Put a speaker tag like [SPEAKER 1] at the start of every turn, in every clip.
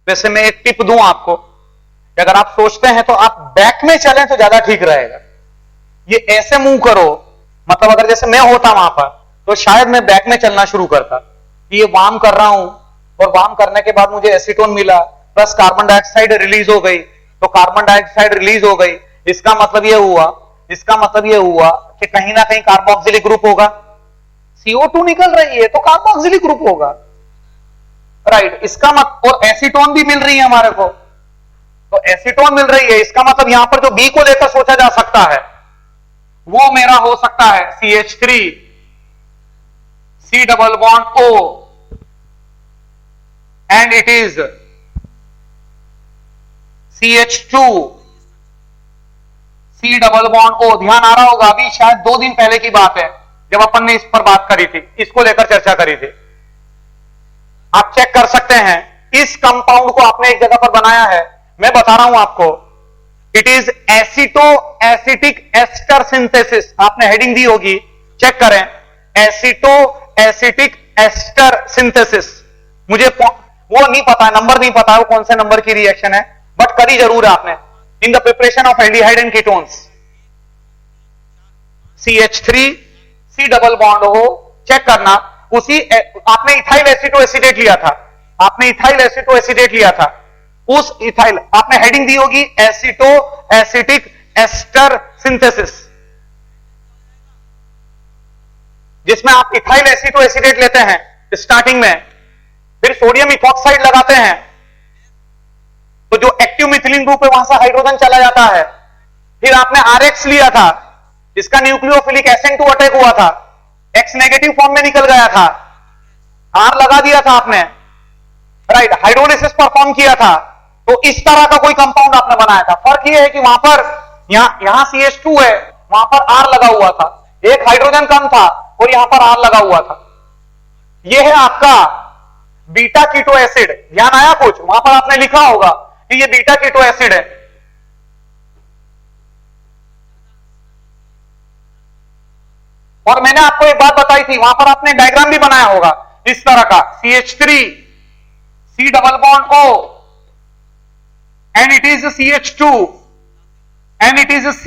[SPEAKER 1] वैसे मैं एक टिप दूं आपको, अगर आप सोचते हैं तो आप बैक में चलें तो ज्यादा ठीक रहेगा। ये ऐसे मूव करो, मतलब अगर जैसे मैं होता वहां पर तो शायद मैं बैक में चलना शुरू करता। ये वार्म कर रहा हूं और वार्म करने के बाद मुझे एसीटोन मिला प्लस कार्बन डाइऑक्साइड रिलीज हो गई, तो कार्बन डाइऑक्साइड रिलीज हो गई, इसका मतलब ये हुआ कि कहीं ना कहीं कार्बोक्सिलिक ग्रुप होगा। CO2 निकल रही है तो कार्बोक्सिलिक ग्रुप होगा, राइट। इसका मतलब, और एसीटोन भी मिल रही है हमारे को, तो एसीटोन मिल रही है, इसका मतलब यहां पर जो बी को लेकर सोचा जा सकता है वो मेरा हो सकता है CH3 C double bond O and it is CH2 C double bond O। ध्यान आ रहा होगा, अभी शायद 2 दिन पहले की बात है जब अपन ने इस पर बात करी थी, इसको लेकर चर्चा करी थी। आप चेक कर सकते हैं, इस कंपाउंड को आपने एक जगह पर बनाया है, मैं बता रहा हूं आपको, it is aceto acetic ester synthesis. आपने हेडिंग दी होगी, चेक करें, एसिटो एसिटिक एस्टर सिंथेसिस। मुझे वो नहीं पता है, नंबर नहीं पता है वो कौन से नंबर की रिएक्शन है, बट करी जरूर है आपने, in the preparation of aldehyde and ketones. CH3 C double bond हो, चेक करना, उसी आपने इथाइल एसिटो एसिडेट लिया था, उस इथाइल आपने हेडिंग दी होगी एसिटो एसिटिक एस्टर सिंथेसिस, जिसमें आप इथाइल एसिटो एसिडेट लेते हैं स्टार्टिंग में, फिर सोडियम इथॉक्साइड लगाते हैं, तो जो एक्टिव मिथिलीन ग्रुप है वहां से हाइड्रोजन चला जाता है। फिर आपने RX लिया था, इसका न्यूक्लियोफिलिक SN2 अटैक हुआ था, X नेगेटिव फॉर्म में निकल गया था, R लगा दिया था आपने, राइट, हाइड्रोलिसिस परफॉर्म किया था, तो इस तरह का कोई कंपाउंड आपने बनाया था। फर्क यह है कि वहां पर यहां CH2 है, वहां पर R लगा हुआ था, एक हाइड्रोजन कम था और यहां पर R लगा हुआ था। यह है आपका बीटा कीटो एसिड। ध्यान आया कुछ? वहां पर आपने लिखा होगा कि यह बीटा कीटो एसिड है। और मैंने आपको एक बात बताई थी, वहां पर आपने डायग्राम भी बनाया होगा इस तरह का, CH3 C double bond O and it is CH2 and it is C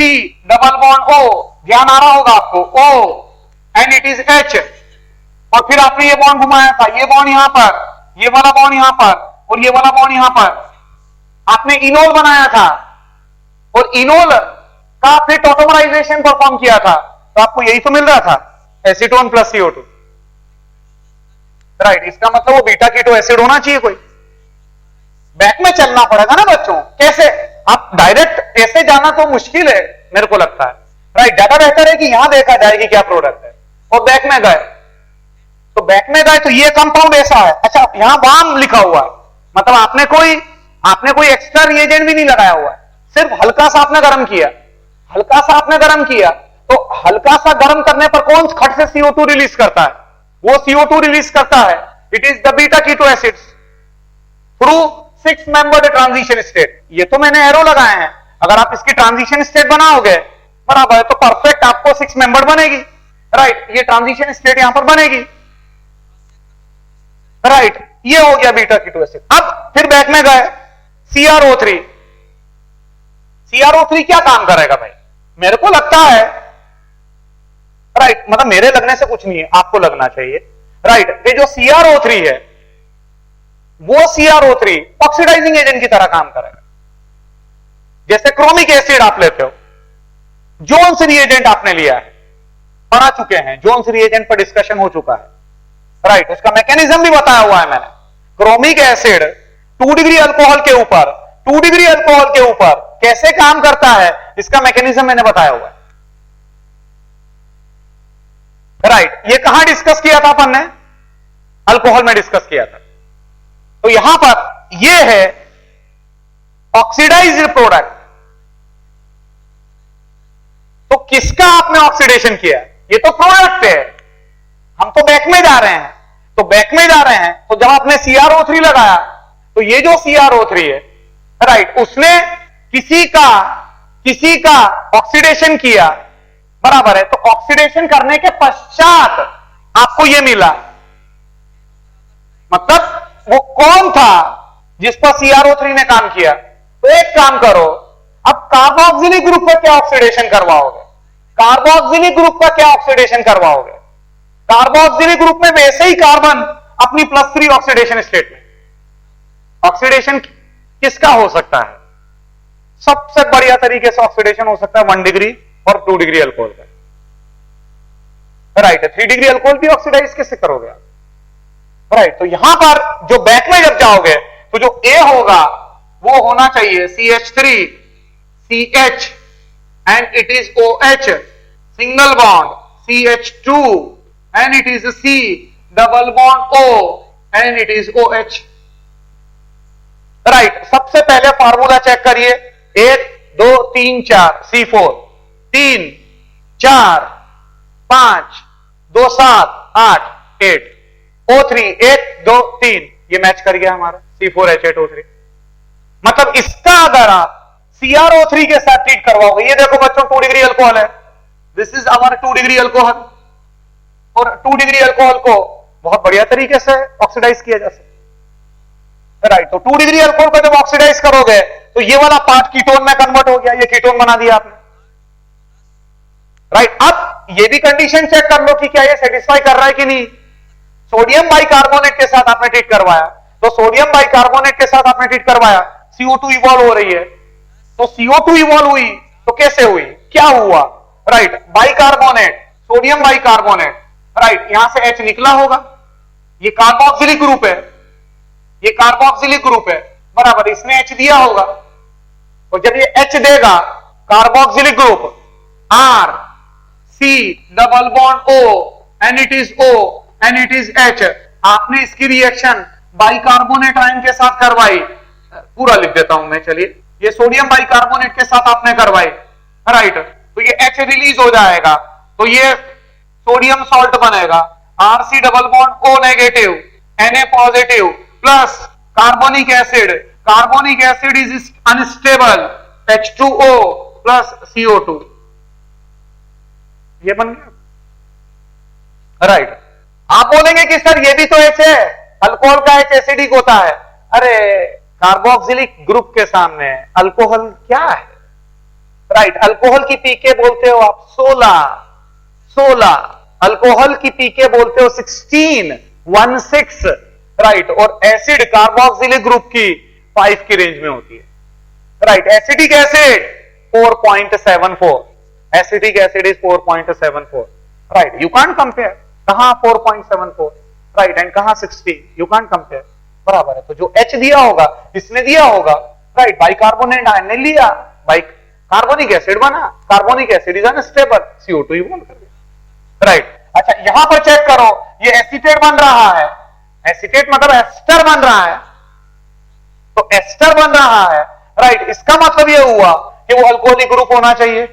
[SPEAKER 1] double bond O। ध्यान आ रहा होगा आपको, O and it is H, और फिर आपने ये बॉन्ड घुमाया था, ये बॉन्ड यहां पर, ये वाला बॉन्ड यहां पर और ये वाला बॉन्ड यहां पर, आपने इनोल बनाया था और इनोल का फिर टॉटोमराइजेशन परफॉर्म किया था, तो आपको यही तो मिल रहा था, एसीटोन प्लस CO2, राइट। इसका मतलब वो बीटा कीटो एसिड होना चाहिए कोई। बैक में चलना पड़ेगा ना बच्चों, कैसे? आप डायरेक्ट ऐसे जाना तो मुश्किल है मेरे को लगता है, राइट। ज्यादा बेहतर है कि यहां देखा जाए कि क्या प्रोडक्ट है, और बैक में गए तो तो ये कंपाउंड ऐसा है। अच्छा, यहां वार्म लिखा हुआ है, मतलब आपने कोई एक्स्ट्रा रिएजेंट भी नहीं लगाया हुआ है, सिर्फ हल्का सा आपने गर्म किया, तो हल्का सा गर्म करने पर कौन खट से CO2 रिलीज करता है? वो CO2 रिलीज करता है, it is the beta keto acids through 6 membered transition state. ये तो मैंने एरो लगाए हैं, अगर आप इसकी ट्रांजिशन स्टेट बनाओगे बराबर है तो परफेक्ट आपको 6 मेंबर्ड बनेगी, राइट। ये ट्रांजिशन स्टेट यहां पर बनेगी, राइट। ये हो गया बीटा कीटो एसिड। अब फिर बैक में गए, CrO3 क्या काम करेगा भाई? मेरे को लगता है, राइट, मतलब मेरे लगने से कुछ नहीं है, आपको लगना चाहिए, राइट। ये जो CrO3 है वो CrO3 ऑक्सीडाइजिंग एजेंट की तरह काम करेगा। जैसे क्रोमिक एसिड आप लेते हो, जोन्स रिएजेंट आपने लिया है, पढ़ा चुके हैं, जोन्स रिएजेंट पर डिस्कशन हो चुका है, राइट। उसका मैकेनिज्म भी बताया हुआ है मैंने। क्रोमिक एसिड 2 डिग्री अल्कोहल के ऊपर कैसे काम करता है, इसका मैकेनिज्म मैंने बताया हुआ है, राइट। ये कहां डिस्कस किया था अपन ने? अल्कोहल में डिस्कस किया था। तो यहां पर ये है ऑक्सीडाइज्ड प्रोडक्ट, तो किसका आपने ऑक्सीडेशन किया? ये तो प्रोडक्ट है, हम तो बैक में जा रहे हैं, तो जब आपने CrO3 लगाया तो ये जो CrO3 है, राइट, उसने किसी का ऑक्सीडेशन किया, बराबर है। तो ऑक्सीडेशन करने के पश्चात आपको ये मिला, मतलब वो कौन था? जिस पर CrO3 ने काम किया। तो एक काम करो, अब कार्बोक्सिलिक ग्रुप का क्या ऑक्सीडेशन करवाओगे? कार्बोक्सिलिक ग्रुप का क्या ऑक्सीडेशन करवाओगे? कार्बोक्सिलिक ग्रुप में वैसे ही कार्बन अपनी +3 ऑक्सीडेशन स्टेट में। ऑक्सीडेशन किसका हो सकता है? सबसे बढ़िया तरीके से ऑक्सीडेशन हो सकता है 1 डिग्री और 2 डिग्री अल्कोहल का। राइट, 3 डिग्री अल्कोहल भी ऑक्सीडाइज कैसे करोगे आप? राइट, तो यहां पर जो बैक में जब जाओगे तो जो A होगा वो होना चाहिए CH3 CH and it is OH, single bond CH2 and it is C, double bond O and it is OH. Right, सबसे पहले फार्मूला चेक करिए, 1 2 3 4 C4, 3 4 5 2 7 8 8 O3 1 2 3, ये मैच कर गया हमारा C4H8O3। मतलब इसका अगर आप CrO3 के साथ ट्रीट करवाओगे, ये देखो बच्चों 2 डिग्री अल्कोहल है, this is our 2 degree alcohol, और 2 डिग्री अल्कोहल को बहुत बढ़िया तरीके से ऑक्सीडाइज किया जा सकता। राइट, तो 2 डिग्री अल्कोहल को जब ऑक्सीडाइज करोगे तो ये वाला पार्ट कीटोन में कन्वर्ट हो गया, ये कीटोन बना दिया आपने। राइट, अब ये भी कंडीशन चेक कर लो कि क्या ये सेटिस्फाई कर रहा है कि नहीं। सोडियम बाइकार्बोनेट के साथ आपने ट्रीट करवाया, तो सोडियम बाइकार्बोनेट के साथ आपने ट्रीट करवाया, CO2 इवॉल्व हो रही है, तो CO2 इवॉल्व हुई तो कैसे हुई, क्या हुआ? Right, bicarbonate, sodium bicarbonate, right, यहां से H निकला होगा, ये कार्बोक्सिलिक ग्रुप है, ये कार्बोक्सिलिक ग्रुप है, बराबर, इसने H दिया होगा, तो जब ये H देगा carboxylic group R C double bond O and it is O and it is H, आपने इसकी रिएक्शन बाइकार्बोनेट आयन के साथ करवाई, पूरा लिख देता हूं मैं, चलिए, ये सोडियम बाइकार्बोनेट के साथ आपने करवाई, राइट, तो ये H रिलीज हो जाएगा, तो ये सोडियम सॉल्ट बनेगा, RC double bond O negative Na positive plus carbonic acid, carbonic acid is unstable, H2O plus CO2, ये बन गया। राइट, आप बोलेंगे कि सर ये भी तो H है, अल्कोहल का H एसिडिक होता है। अरे कार्बोक्सिलिक ग्रुप के सामने अल्कोहल क्या है? राइट, अल्कोहल की पीके बोलते हो आप 16, अल्कोहल की पीके बोलते हो 16, राइट, और एसिड कार्बोक्सिलिक ग्रुप की 5 की रेंज में होती है। Right, acidic acid 4.74, acidic acid is 4.74, right, you can't compare, कहां 4.74, राइट, एंड कहां 16, यू कांट कंपेयर, बराबर है। तो जो H दिया होगा इसने दिया होगा, राइट, बाइकार्बोनेट आयन ने लिया, कार्बोनिक एसिड बना, carbonic acid is unstable, CO2 evolve कर गया। राइट, अच्छा यहां पर चेक करो, ये एसीटेट बन रहा है, एसीटेट मतलब एस्टर बन रहा है, तो एस्टर बन रहा है, राइट, इसका मतलब ये हुआ कि वो अल्कोहलिक ग्रुप होना चाहिए,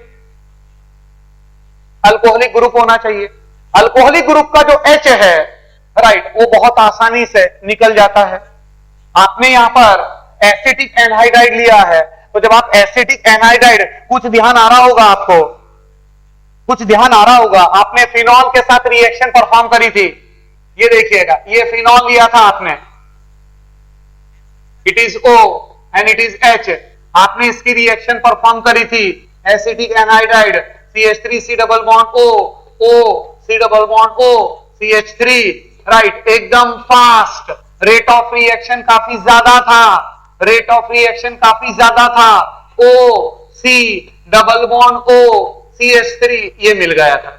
[SPEAKER 1] अल्कोहलिक ग्रुप होना चाहिए। अल्कोहलिक ग्रुप का जो H है, राइट, वो बहुत आसानी से निकल जाता है। आपने यहां पर एसिटिक एनहाइड्राइड लिया है, तो जब आप एसिटिक एनहाइड्राइड, कुछ ध्यान आ रहा होगा आपको, कुछ ध्यान आ रहा होगा, आपने फिनॉल के साथ रिएक्शन परफॉर्म करी थी, ये देखिएगा, ये फिनॉल लिया था आपने, it is O and it is H, आपने इसकी रिएक्शन परफॉर्म करी थी, acetic anhydride CH3C double bond O C double bond O CH3, right, एकदम फास्ट, रेट ऑफ रिएक्शन काफी ज्यादा था, रेट ऑफ रिएक्शन काफी ज्यादा था, O C double bond O CH3, ये मिल गया था।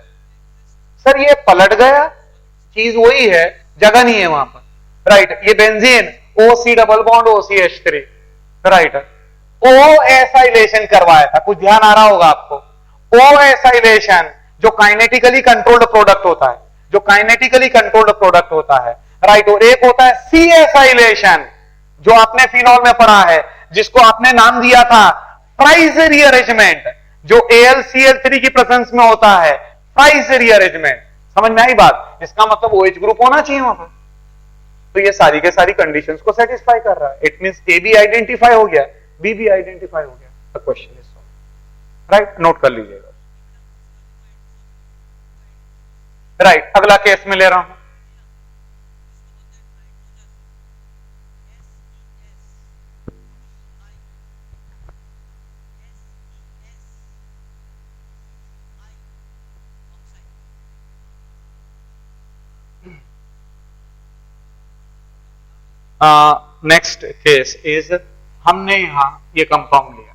[SPEAKER 1] सर ये पलट गया, चीज वही है, जगह नहीं है वहां पर, राइट, ये benzene O C double bond O CH3, right, O acylation करवाया था, कुछ ध्यान आ रहा होगा आपको, O एसाइलेशन जो काइनेटिकली कंट्रोल्ड प्रोडक्ट होता है, जो काइनेटिकली कंट्रोल्ड प्रोडक्ट होता है, राइट, और एक होता है C एसाइलेशन जो आपने फिनॉल में पढ़ा है, जिसको आपने नाम दिया था प्राइस रीअरेंजमेंट, जो AlCl3 की प्रेजेंस में होता है, प्राइस रीअरेंजमेंट, समझ में आई बात? इसका मतलब OH ग्रुप होना चाहिए वहां पर, तो ये सारी के सारी कंडीशंस को सेटिस्फाई कर रहा है, इट मींस A भी आइडेंटिफाई हो गया, B भी आइडेंटिफाई हो गया, the question is solve, right, note कर लीजिएगा। राइट, अगला केस में ले रहा हूं, नेक्स्ट केस इज, हमने यहां ये कंपाउंड लिया,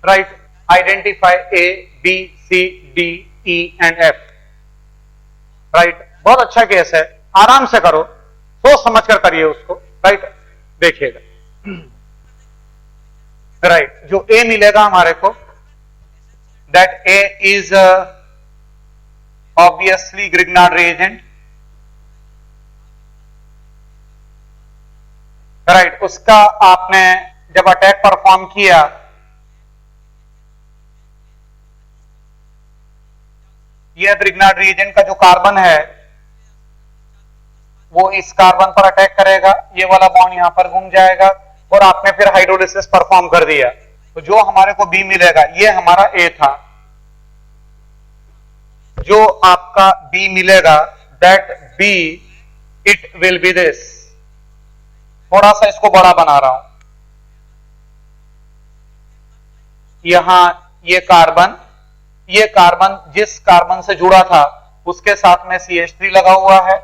[SPEAKER 1] right, identify A, B, C, D, E and F। Right, बहुत अच्छा केस है, आराम से करो, सोच समझ कर करिए उसको। राइट, देखिएगा। राइट, जो A मिलेगा हमारे को, that A is obviously Grignard reagent. Right, उसका आपने जब अटैक परफॉर्म किया, यह ग्रिग्नार्ड रिएजेंट का जो कार्बन है वो इस कार्बन पर अटैक करेगा, ये वाला बॉन्ड यहां पर घूम जाएगा और आपने फिर हाइड्रोलिसिस परफॉर्म कर दिया, तो जो हमारे को बी मिलेगा, ये हमारा ए था, जो आपका बी मिलेगा that B it will be this. थोड़ा सा इसको बड़ा बना रहा हूं, यहां ये कार्बन जिस कार्बन से जुड़ा था उसके साथ में CH3 लगा हुआ है,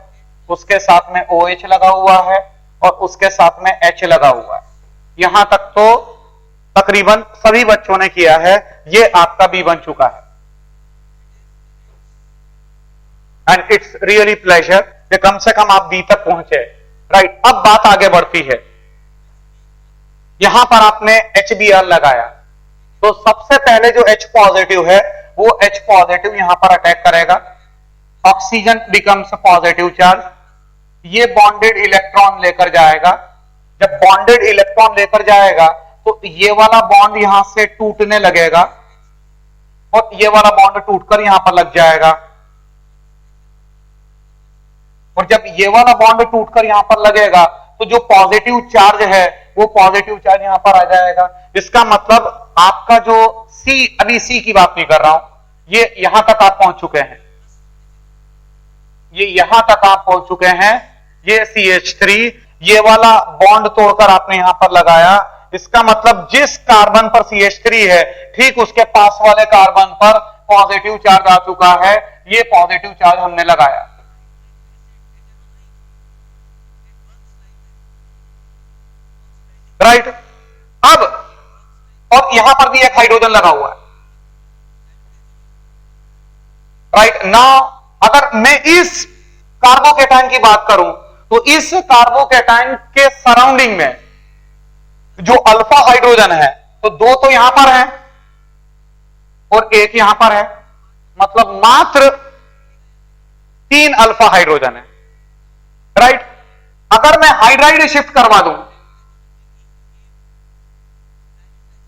[SPEAKER 1] उसके साथ में OH लगा हुआ है और उसके साथ में H लगा हुआ है। यहां तक तो तकरीबन सभी बच्चों ने किया है, ये आपका बी बन चुका है। एंड इट्स रियली प्लेजर कि कम से कम आप बी तक पहुंचे। राइट, अब बात आगे बढ़ती है, यहां पर आपने HBr लगाया, तो सबसे पहले जो H पॉजिटिव है वो H पॉजिटिव यहां पर अटैक करेगा, ऑक्सीजन बिकम्स पॉजिटिव चार्ज, ये बॉन्डेड इलेक्ट्रॉन लेकर जाएगा। जब बॉन्डेड इलेक्ट्रॉन लेकर जाएगा तो ये वाला बॉन्ड यहां से टूटने लगेगा और ये वाला बॉन्ड टूटकर यहां पर लग जाएगा, और जब ये वाला बॉन्ड टूटकर यहां पर लगेगा तो जो पॉजिटिव चार्ज है वो पॉजिटिव चार्ज यहां पर आ जाएगा। इसका मतलब आपका जो सी, अभी सी की बात नहीं कर रहा हूं, ये यहां तक आप पहुंच चुके हैं, ये यहां तक आप पहुंच चुके हैं, ये CH3, ये वाला बॉन्ड तोड़कर आपने यहां पर लगाया। इसका मतलब जिस कार्बन पर CH3 है ठीक उसके पास वाले कार्बन पर पॉजिटिव चार्ज आ चुका है, ये पॉजिटिव चार्ज हमने लगाया। राइट, अब और यहां पर भी एक हाइड्रोजन लगा हुआ है। राइट, नाउ अगर मैं इस कार्बोकेटाइन की बात करूं तो इस कार्बोकेटाइन के सराउंडिंग में जो अल्फा हाइड्रोजन है, तो दो तो यहां पर है और एक यहां पर है, मतलब मात्र 3 अल्फा हाइड्रोजन है। राइट, अगर मैं हाइड्राइड शिफ्ट करवा दूं,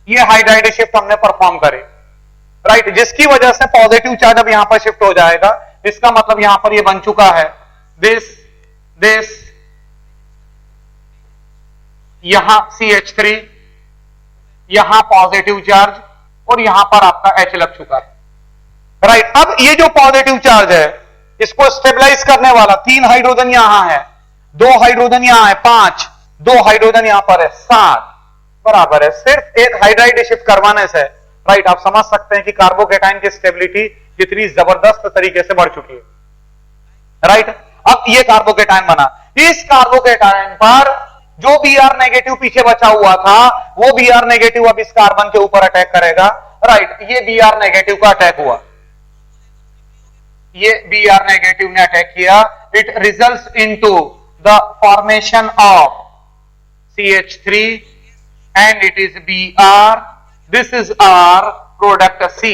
[SPEAKER 1] ये हाइड्राइड शिफ्ट हमने परफॉर्म करे, राइट, जिसकी वजह से पॉजिटिव चार्ज अब यहां पर शिफ्ट हो जाएगा, इसका मतलब यहां पर ये बन चुका है दिस यहां CH3, यहां पॉजिटिव चार्ज और यहां पर आपका H लग चुका है, राइट। अब ये जो पॉजिटिव चार्ज है इसको स्टेबलाइज करने वाला 3 हाइड्रोजन यहां है, 2 हाइड्रोजन यहां है 5, 2 हाइड्रोजन यहां पर है 7, बराबर है सिर्फ एक हाइड्राइड शिफ्ट करवाने से, राइट। आप समझ सकते हैं कि कार्बोकेटाइन की स्टेबिलिटी कितनी जबरदस्त तरीके से बढ़ चुकी है, राइट। अब ये कार्बोकेटाइन बना, इस कार्बोकेटाइन पर जो Br नेगेटिव पीछे बचा हुआ था वो Br नेगेटिव अब इस कार्बन के ऊपर अटैक करेगा, राइट। ये Br नेगेटिव का अटैक हुआ, ये Br नेगेटिव ने अटैक किया, it results into the formation of CH3 and it is Br, this is R, product C,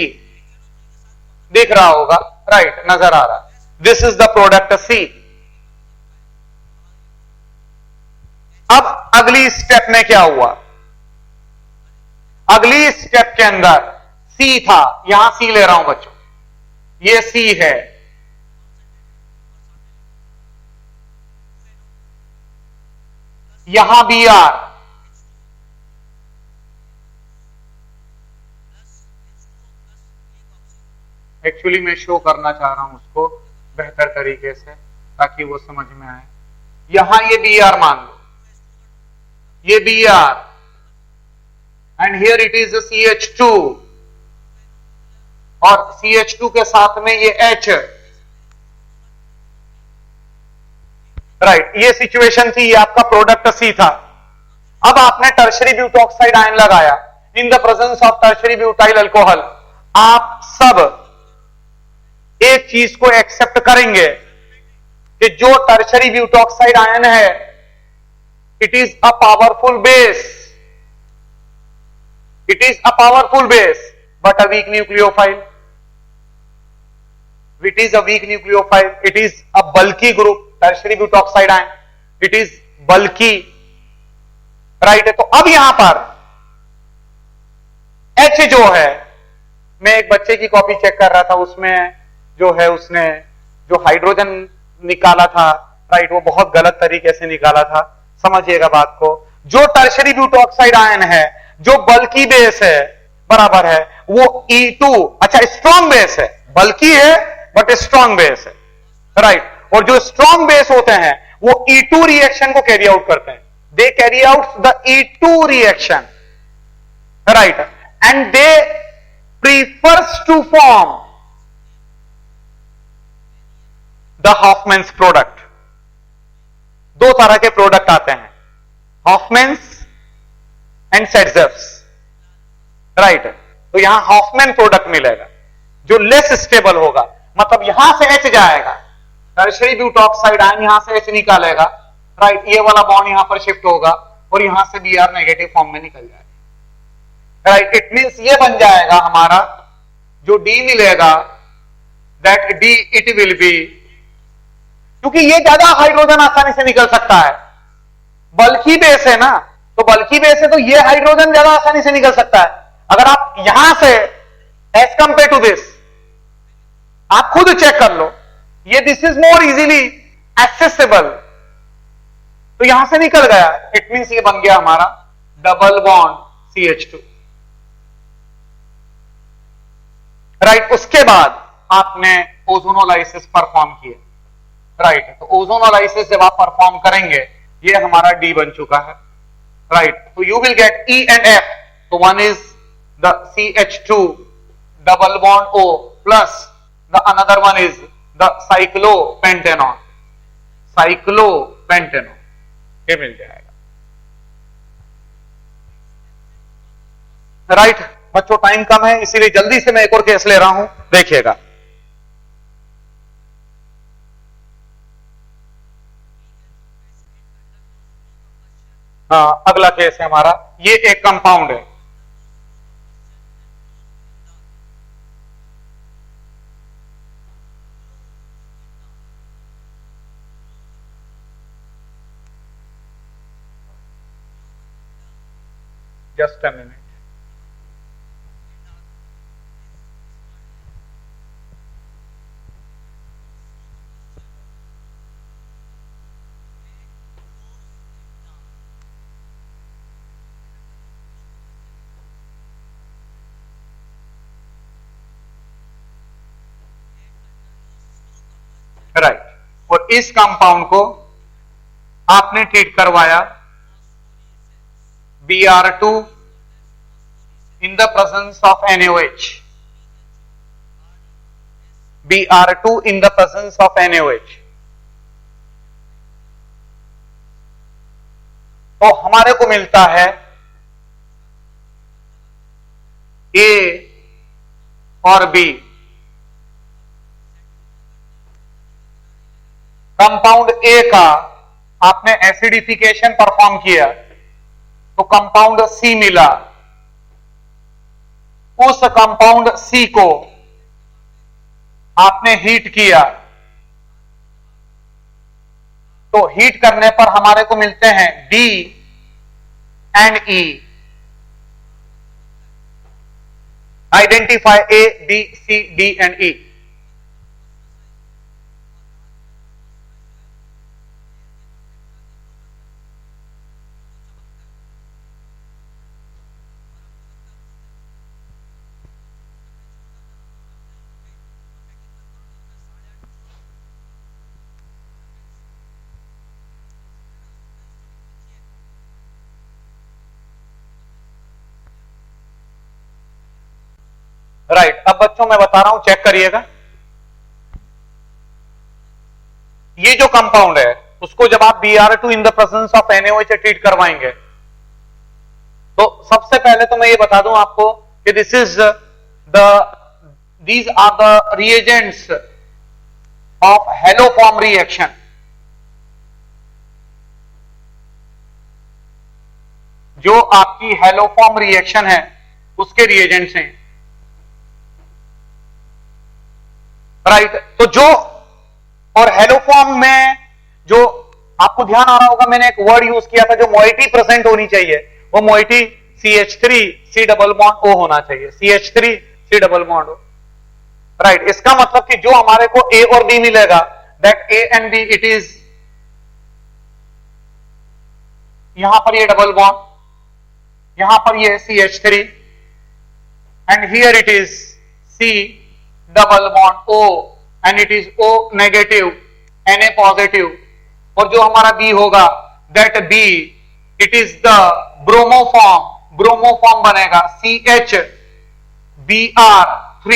[SPEAKER 1] दिख रहा होगा, राइट, नजर आ रहा, this is the product C। अब अगली स्टेप में क्या हुआ, अगली स्टेप के अंदर C था, यहां C ले रहा हूं बच्चों, ये C है, यहां Br, एक्चुअली मैं शो करना चाह रहा हूं उसको बेहतर तरीके से ताकि वो समझ में आए, यहां ये Br मान लो, ये Br and here it is CH2 और CH2 के साथ में ये H, राइट। ये सिचुएशन थी, ये आपका प्रोडक्ट C था। अब आपने टर्शरी ब्यूटॉक्साइड आयन लगाया in the presence of tertiary butyl alcohol, आप सब एक चीज को एक्सेप्ट करेंगे कि जो टर्शरी ब्यूटॉक्साइड आयन है it is a powerful base, it is a powerful base but a weak nucleophile, it is a weak nucleophile, it is a bulky group, tertiary butoxide ion it is bulky, right है। तो अब यहां पर H जो है, मैं एक बच्चे की कॉपी चेक कर रहा था, उसमें जो है उसने जो हाइड्रोजन निकाला था, राइट, वो बहुत गलत तरीके से निकाला था, समझिएगा बात को। जो टर्शरी ब्यूटॉक्साइड आयन है जो बल्की बेस है, बराबर है, वो E2, अच्छा स्ट्रॉन्ग बेस है, बल्की है बट स्ट्रॉन्ग बेस है, राइट। और जो स्ट्रॉन्ग बेस होते हैं वो E2 रिएक्शन को कैरी आउट करते हैं, they carry out the E2 reaction, right, and they prefers to form the Hofmann's product. दो तरह के प्रोडक्ट आते हैं, हॉफमैन्स एंड सेट्जर्स, राइट। तो यहां हॉफमैन प्रोडक्ट मिलेगा जो लेस स्टेबल होगा, मतलब यहां से H जाएगा, टर्शरी ब्यूटॉक्साइड आयन यहां से H निकालेगा, राइट, ये वाला बॉन्ड यहां पर शिफ्ट होगा और यहां से Br नेगेटिव फॉर्म में निकल जाएगा, राइट। इट मींस ये बन जाएगा हमारा जो D मिलेगा, that D it will be, क्योंकि ये ज्यादा हाइड्रोजन आसानी से निकल सकता है, बल्की बेस है ना, तो बल्की बेस है तो ये हाइड्रोजन ज्यादा आसानी से निकल सकता है। अगर आप यहां से एज कंपेयर टू दिस, आप खुद चेक कर लो, ये this is more easily accessible, तो यहां से निकल गया, इट मींस ये बन गया हमारा डबल बॉन्ड CH2, राइट। उसके बाद आपने ओजोनोलाइसिस परफॉर्म किया, राइट। तो ओजोनोलाइसिस जब आप परफॉर्म करेंगे, ये हमारा D बन चुका है, राइट। तो you will get E and F, तो one is the CH2 double bond O plus the another one is the cyclopentanone, cyclopentanone, ये मिल जाएगा, राइट। बच्चों टाइम कम है इसीलिए जल्दी से मैं एक और केस ले रहा हूं, देखिएगा। हाँ, अगला केस है हमारा, ये एक कंपाउंड है, जस्ट अ मिनट, राइट, और इस कंपाउंड को आपने ट्रीट करवाया Br2 in the presence of NaOH, Br2 in the presence of NaOH, तो हमारे को मिलता है A और B। कंपाउंड A का आपने एसिडिफिकेशन परफॉर्म किया तो कंपाउंड C मिला। उस कंपाउंड C को आपने हीट किया तो हीट करने पर हमारे को मिलते हैं D and E। Identify A, B, C, D and E। Right, अब बच्चों मैं बता रहा हूं, चेक करिएगा। ये जो कंपाउंड है उसको जब आप Br2 in the presence of NaOH से ट्रीट करवाएंगे तो सबसे पहले तो मैं ये बता दूं आपको कि these are the reagents of haloform reaction। जो आपकी हेलोफॉर्म रिएक्शन है उसके रिएजेंट्स हैं। राइट, तो जो और हेलोफॉर्म में जो आपको ध्यान आ रहा होगा, मैंने एक वर्ड यूज किया था, जो मोइटी प्रेजेंट होनी चाहिए, वो moiety CH3C double bond O होना चाहिए, CH3C double bond O। Right, इसका मतलब कि जो हमारे को A और B मिलेगा, that A and B it is, यहां पर ये डबल बॉन्ड, यहां पर ये CH3 and here it is C double bond O and it is O negative Na positive. और जो हमारा B होगा that B it is the bromoform, bromoform बनेगा CHBr3,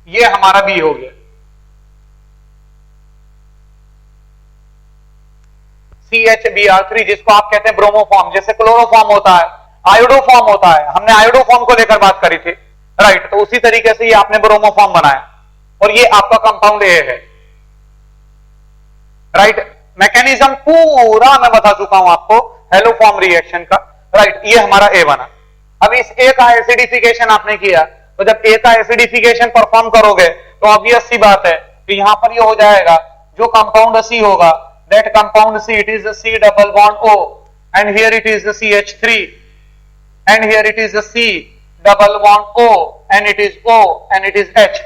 [SPEAKER 1] ये हमारा B हो गया। CHBr3 जिसको आप कहते हैं ब्रोमोफॉर्म, जैसे क्लोरोफॉर्म होता है, आयोडोफॉर्म होता है, हमने आयोडोफॉर्म को लेकर बात करी थी। राइट, तो उसी तरीके से ये आपने ब्रोमोफॉर्म बनाया और ये आपका कंपाउंड A है। राइट, मैकेनिज्म पूरा मैं बता चुका हूं आपको हेलोफॉर्म रिएक्शन का। राइट, ये हमारा A बना। अब इस A का एसिडिफिकेशन आपने किया, तो जब A का एसिडिफिकेशन परफॉर्म करोगे तो ऑब्वियस सी बात है कि यहां पर ये हो जाएगा, जो कंपाउंड C होगा that compound C it is C double bond O and here it is CH3 and here it is C double bond O and it is O and it is H।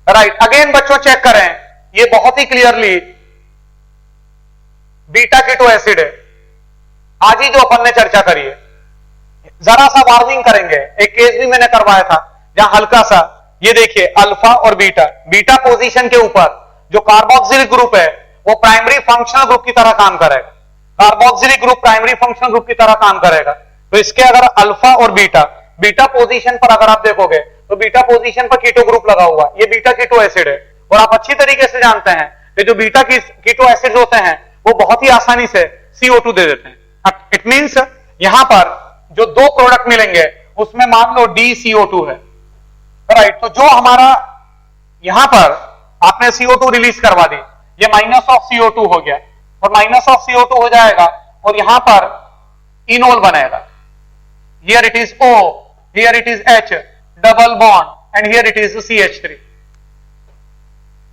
[SPEAKER 1] Right, again बच्चों check करें, ये बहुत ही clearly beta keto acid है। आज ही जो अपन ने चर्चा करी है, जरा सा वार्निंग करेंगे, एक केस भी मैंने करवाया था जहां हल्का सा, ये देखिए अल्फा और बीटा, बीटा पोजीशन के ऊपर जो कार्बोक्सिलिक ग्रुप है वो प्राइमरी फंक्शनल ग्रुप की तरह काम करेगा। Carboxylic group primary functional group की तरह काम करेगा। तो इसके अगर अल्फा और बीटा, बीटा पोजीशन पर अगर आप देखोगे तो बीटा पोजीशन पर कीटो ग्रुप लगा हुआ, ये बीटा कीटो एसिड है। और आप अच्छी तरीके से जानते हैं कि जो बीटा कीटो एसिड होते हैं वो बहुत ही आसानी से CO2 दे देते हैं। इट मींस यहां पर जो दो प्रोडक्ट मिलेंगे उसमें मान लो DCO2 है। राइट, तो जो हमारा यहां पर आपने CO2 रिलीज करवा दी, ये माइनस ऑफ CO2 हो गया और माइनस ऑफ CO2 हो जाएगा और यहां पर इनोल बनेगा। Here it is O, here it is H double bond and here it is CH3।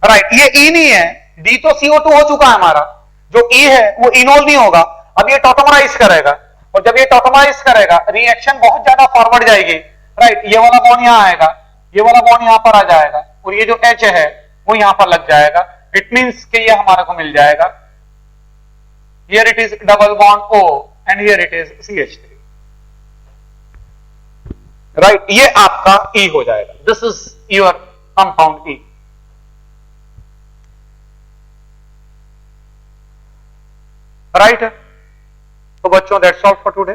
[SPEAKER 1] Right, ये E नहीं है, D तो CO2 हो चुका है हमारा, जो E है वो इनोल नहीं होगा। अब ये टॉटोमराइज करेगा और जब ये टॉटोमराइज करेगा रिएक्शन बहुत ज्यादा फॉरवर्ड जाएगी। राइट, ये वाला बॉन्ड यहां आएगा, ये वाला बॉन्ड यहां पर आ जाएगा और ये जो H है वो यहां पर लग जाएगा। इट मींस कि ये हमारे को मिल जाएगा, here it is double bond O and here it is CH3। Right, ये आपका E हो जाएगा। This is your compound E। Right है? तो बच्चों that's all for today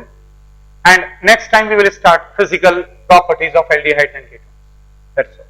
[SPEAKER 1] and next time we will start physical properties of aldehydes and ketones. That's all.